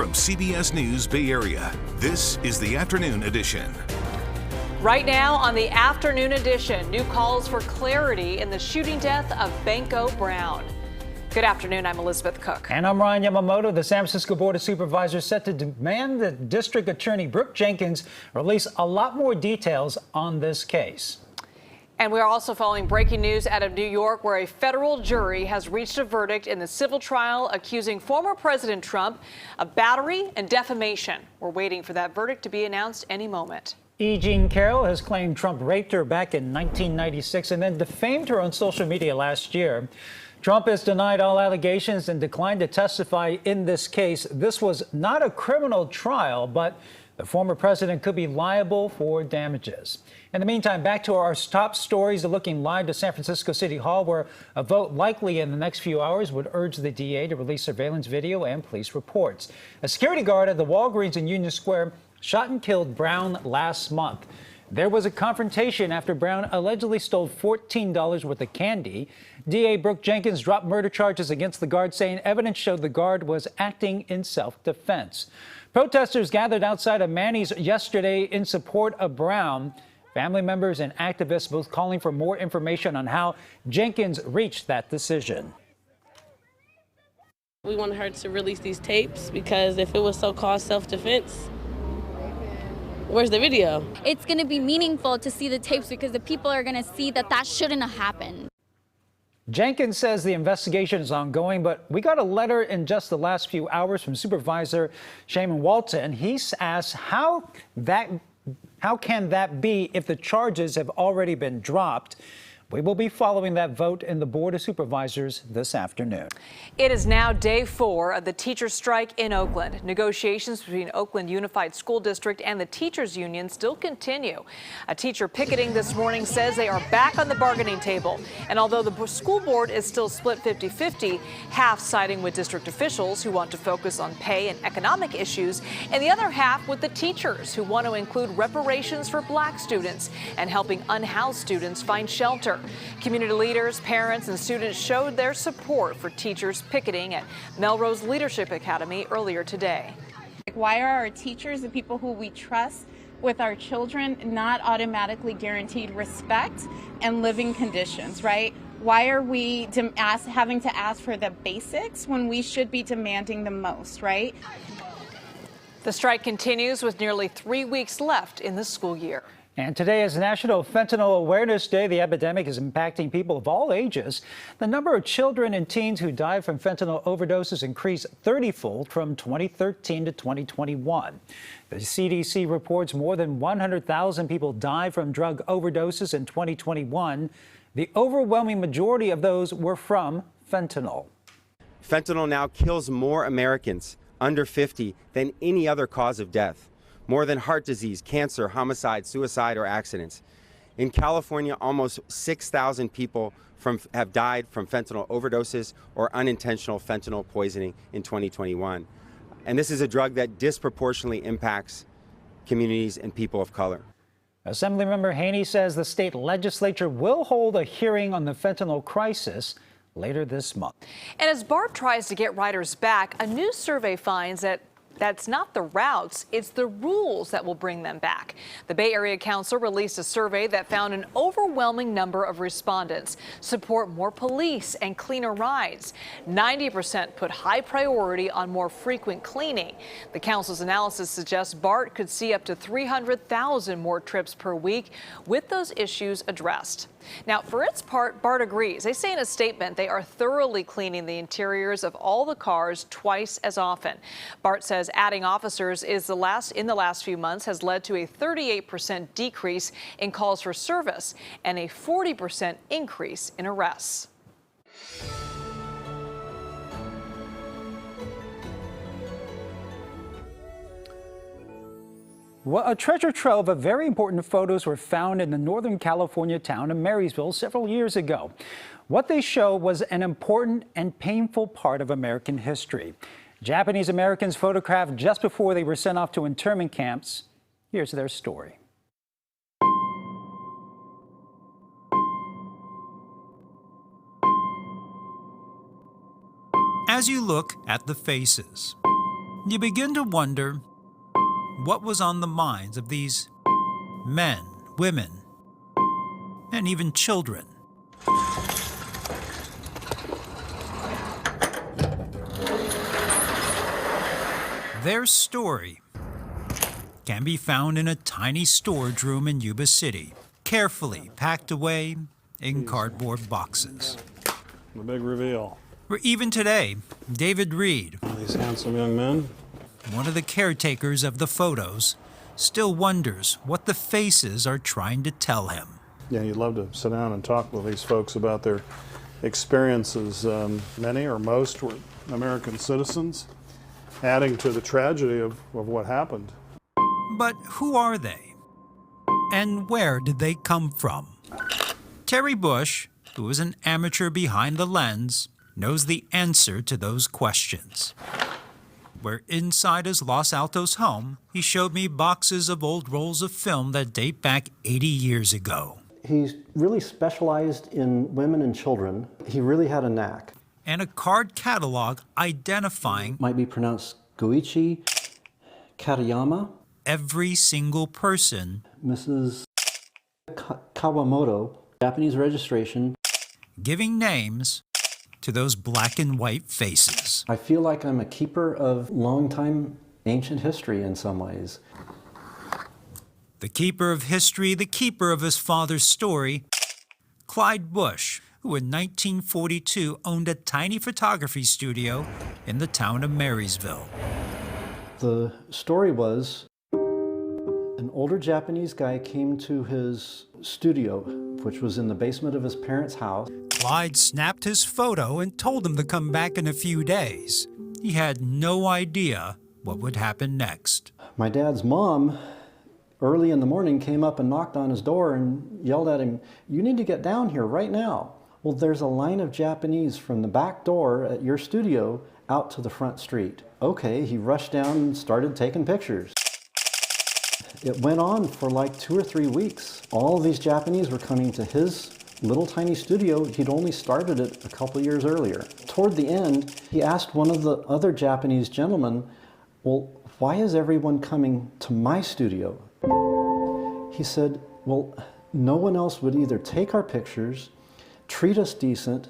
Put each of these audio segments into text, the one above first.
From CBS News Bay Area, this is the Afternoon Edition. Right now on the Afternoon Edition, new calls for clarity in the shooting death of Banko Brown. Good afternoon, I'm Elizabeth Cook. And I'm Ryan Yamamoto. The San Francisco Board of Supervisors set to demand that District Attorney Brooke Jenkins release a lot more details on this case. And we are also following breaking news out of New York, where a federal jury has reached a verdict in the civil trial accusing former President Trump of battery and defamation. We're waiting for that verdict to be announced any moment. E. Jean Carroll has claimed Trump raped her back in 1996 and then defamed her on social media last year. Trump has denied all allegations and declined to testify in this case. This was not a criminal trial, but the former president could be liable for damages. In the meantime, back to our top stories, looking live to San Francisco City Hall, where a vote likely in the next few hours would urge the DA to release surveillance video and police reports. A security guard at the Walgreens in Union Square shot and killed Brown last month. There was a confrontation after Brown allegedly stole $14 worth of candy. DA Brooke Jenkins dropped murder charges against the guard, saying evidence showed the guard was acting in self-defense. Protesters gathered outside of Manny's yesterday in support of Brown. Family members and activists both calling for more information on how Jenkins reached that decision. We want her to release these tapes because if it was so-called self-defense, where's the video? It's going to be meaningful to see the tapes because the people are going to see that that shouldn't have happened. Jenkins says the investigation is ongoing, but we got a letter in just the last few hours from Supervisor Shaman Walton. He asks how can that be if the charges have already been dropped? We will be following that vote in the Board of Supervisors this afternoon. It is now day 4 of the teacher strike in Oakland. Negotiations between Oakland Unified School District and the teachers union still continue. A teacher picketing this morning says they are back on the bargaining table. And although the school board is still split 50-50, half siding with district officials who want to focus on pay and economic issues, and the other half with the teachers who want to include reparations for black students and helping unhoused students find shelter. Community leaders, parents, and students showed their support for teachers picketing at Melrose Leadership Academy earlier today. Why are our teachers, the people who we trust with our children, not automatically guaranteed respect and living conditions, right? Why are we having to ask for the basics when we should be demanding the most, right? The strike continues with nearly 3 weeks left in the school year. And today is National Fentanyl Awareness Day. The epidemic is impacting people of all ages. The number of children and teens who died from fentanyl overdoses increased 30-fold from 2013 to 2021. The CDC reports more than 100,000 people died from drug overdoses in 2021. The overwhelming majority of those were from fentanyl. Fentanyl now kills more Americans under 50 than any other cause of death. More than heart disease, cancer, homicide, suicide, or accidents. In California, almost 6,000 people have died from fentanyl overdoses or unintentional fentanyl poisoning in 2021. And this is a drug that disproportionately impacts communities and people of color. Assemblymember Haney says the state legislature will hold a hearing on the fentanyl crisis later this month. And as BART tries to get riders back, a new survey finds that that's not the routes, it's the rules that will bring them back. The Bay Area Council released a survey that found an overwhelming number of respondents support more police and cleaner rides. 90% put high priority on more frequent cleaning. The council's analysis suggests BART could see up to 300,000 more trips per week with those issues addressed. Now, for its part, BART agrees. They say in a statement they are thoroughly cleaning the interiors of all the cars twice as often. BART says adding officers in the last few months has led to a 38% decrease in calls for service and a 40% increase in arrests. Well, a treasure trove of very important photos were found in the Northern California town of Marysville several years ago. What they show was an important and painful part of American history. Japanese Americans photographed just before they were sent off to internment camps. Here's their story. As you look at the faces, you begin to wonder what was on the minds of these men, women, and even children. Their story can be found in a tiny storage room in Yuba City, carefully packed away in cardboard boxes. The big reveal. Where even today, David Reed, These handsome young men. one of the caretakers of the photos, still wonders what the faces are trying to tell him. Yeah, you'd love to sit down and talk with these folks about their experiences. Many or most were American citizens, adding to the tragedy of what happened. But who are they? And where did they come from? Terry Bush, who is an amateur behind the lens, knows the answer to those questions. Where inside his Los Altos home, he showed me boxes of old rolls of film that date back 80 years ago. He's really specialized in women and children. He really had a knack. And a card catalog identifying Might be pronounced Goichi Katayama, every single person, Mrs. Kawamoto, Japanese registration. giving names to those black and white faces. I feel like I'm a keeper of long-time ancient history in some ways. The keeper of history, the keeper of his father's story, Clyde Bush, who in 1942 owned a tiny photography studio in the town of Marysville. The story was an older Japanese guy came to his studio, which was in the basement of his parents' house. Clyde snapped his photo and told him to come back in a few days. He had no idea what would happen next. My dad's mom, early in the morning, came up and knocked on his door and yelled at him, "You need to get down here right now." Well, there's a line of Japanese from the back door at your studio out to the front street. Okay, he rushed down and started taking pictures. It went on for like 2 or 3 weeks. All of these Japanese were coming to his little tiny studio. He'd only started it a couple years earlier. Toward the end, he asked one of the other Japanese gentlemen, "Well, why is everyone coming to my studio?" He said, "Well, no one else would either take our pictures, treat us decent,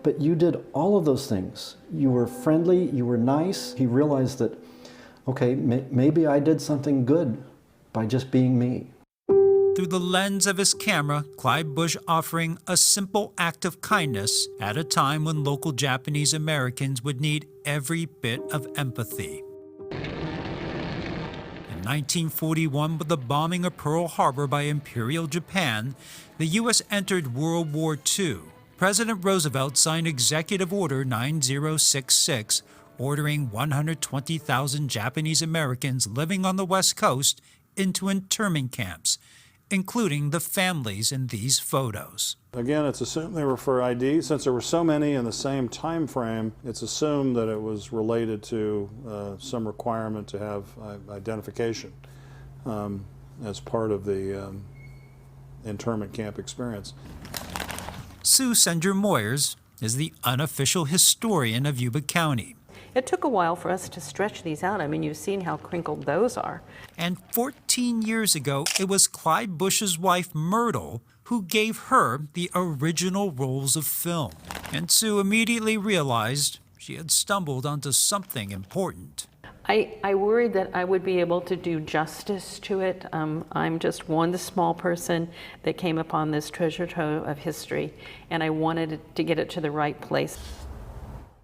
but you did all of those things. You were friendly, you were nice." He realized that, okay, maybe I did something good by just being me. Through the lens of his camera, Clyde Bush offering a simple act of kindness at a time when local Japanese Americans would need every bit of empathy. In 1941, with the bombing of Pearl Harbor by Imperial Japan, the U.S. entered World War II. President Roosevelt signed Executive Order 9066, ordering 120,000 Japanese Americans living on the West Coast into internment camps, including the families in these photos. Again, it's assumed they were for ID. Since there were so many in the same time frame, it's assumed that it was related to some requirement to have identification as part of the internment camp experience. Sue Senger-Moyers is the unofficial historian of Yuba County. It took a while for us to stretch these out. I mean, you've seen how crinkled those are. And 14 years ago, it was Clyde Bush's wife, Myrtle, who gave her the original rolls of film. And Sue immediately realized she had stumbled onto something important. I worried that I would be able to do justice to it. I'm just one small person that came upon this treasure trove of history, and I wanted to get it to the right place.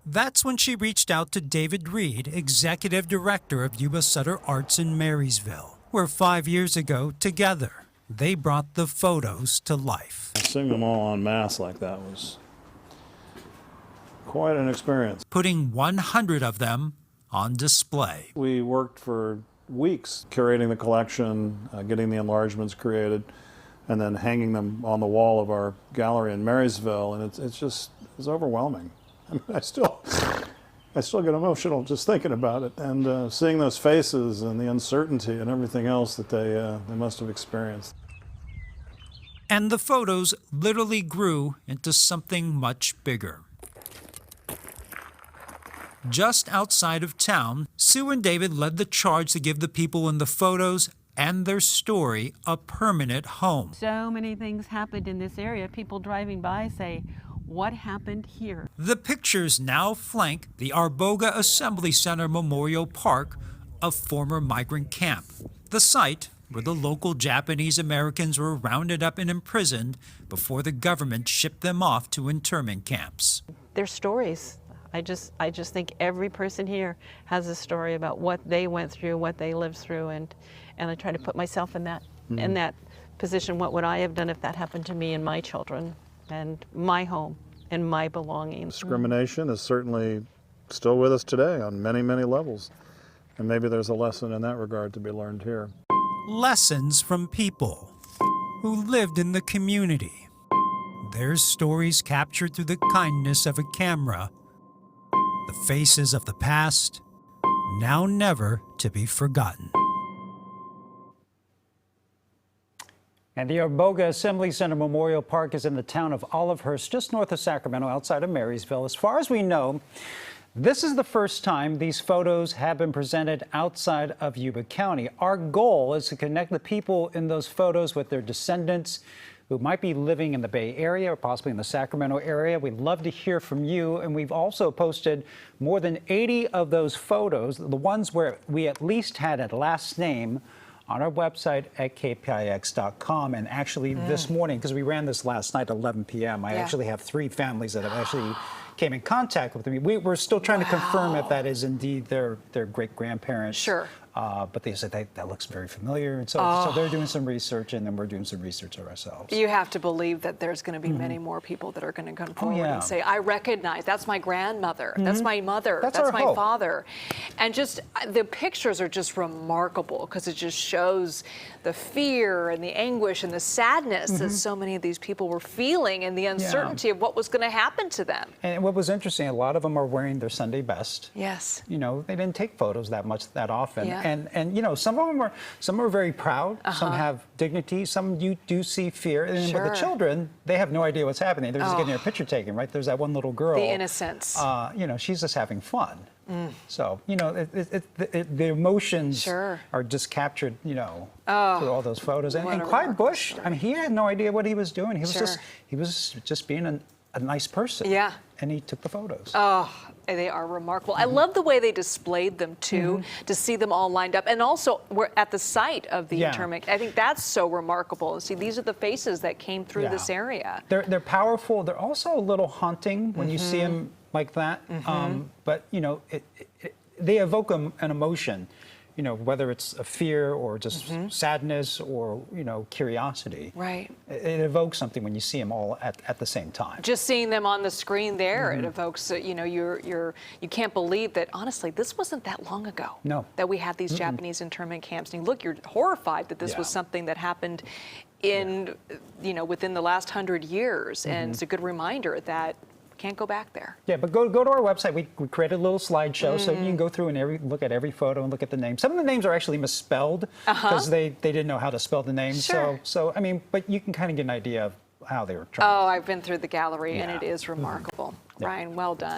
That's when she reached out to David Reed, executive director of Yuba Sutter Arts in Marysville, where 5 years ago, together, they brought the photos to life. Seeing them all en masse like that was quite an experience. Putting 100 of them on display. We worked for weeks curating the collection, getting the enlargements created, and then hanging them on the wall of our gallery in Marysville, and it's overwhelming. I mean, I still get emotional just thinking about it, and seeing those faces and the uncertainty and everything else that they must have experienced. And the photos literally grew into something much bigger. Just outside of town, Sue and David led the charge to give the people in the photos and their story a permanent home. So many things happened in this area. People driving by say, what happened here? The pictures now flank the Arboga Assembly Center Memorial Park, a former migrant camp, the site where the local Japanese Americans were rounded up and imprisoned before the government shipped them off to internment camps. Their stories. I just think every person here has a story about what they went through, what they lived through, and I try to put myself in that position. What would I have done if that happened to me and my children and my home and my belongings? Discrimination is certainly still with us today on many, many levels. And maybe there's a lesson in that regard to be learned here. Lessons from people who lived in the community. Their stories captured through the kindness of a camera. The faces of the past, now never to be forgotten. And the Arboga Assembly Center Memorial Park is in the town of Olivehurst, just north of Sacramento, outside of Marysville. As far as we know, this is the first time these photos have been presented outside of Yuba County. Our goal is to connect the people in those photos with their descendants who might be living in the Bay Area or possibly in the Sacramento area. We'd love to hear from you. And we've also posted more than 80 of those photos, the ones where we at least had a last name, on our website at KPIX.com. And actually this morning, because we ran this last night at 11 p.m., I actually have 3 families that have actually came in contact with me. We're still trying to confirm if that is indeed their great-grandparents. Sure. But they said that looks very familiar. And so they're doing some research, and then we're doing some research ourselves. You have to believe that there's going to be many more people that are going to come forward and say, I recognize, that's my grandmother, that's my mother, that's my hope. father. And just the pictures are just remarkable because it just shows the fear and the anguish and the sadness that so many of these people were feeling and the uncertainty of what was going to happen to them. And what was interesting, a lot of them are wearing their Sunday best. Yes. You know, they didn't take photos that often. Yeah. And you know, some are very proud. Some have dignity. Some you do see fear. And with the children, they have no idea what's happening. They're just getting their picture taken, right? There's that one little girl. The innocence. You know, she's just having fun. So, you know, the emotions are just captured, you know, through all those photos. And Clyde Bush, I mean, he had no idea what he was doing. He was just being a nice person. Yeah. And he took the photos. Oh, they are remarkable. I love the way they displayed them, too, to see them all lined up. And also, we're at the site of the internment. I think that's so remarkable. See, these are the faces that came through this area. They're powerful. They're also a little haunting when you see them like that. But, you know, they evoke an emotion. You know, whether it's a fear or just sadness or, you know, curiosity. Right. It evokes something when you see them all at the same time. Just seeing them on the screen there, it evokes, you know, you can't believe that, honestly, this wasn't that long ago. No. That we had these Japanese internment camps. And look, you're horrified that this was something that happened in, you know, within the last 100 years. And it's a good reminder that can't go back there. Yeah, but go to our website. We created a little slideshow so you can go through and look at every photo and look at the names. Some of the names are actually misspelled because they didn't know how to spell the names. Sure. So I mean, but you can kind of get an idea of how they were trying. Oh, I've been through the gallery and it is remarkable. Ryan, well done.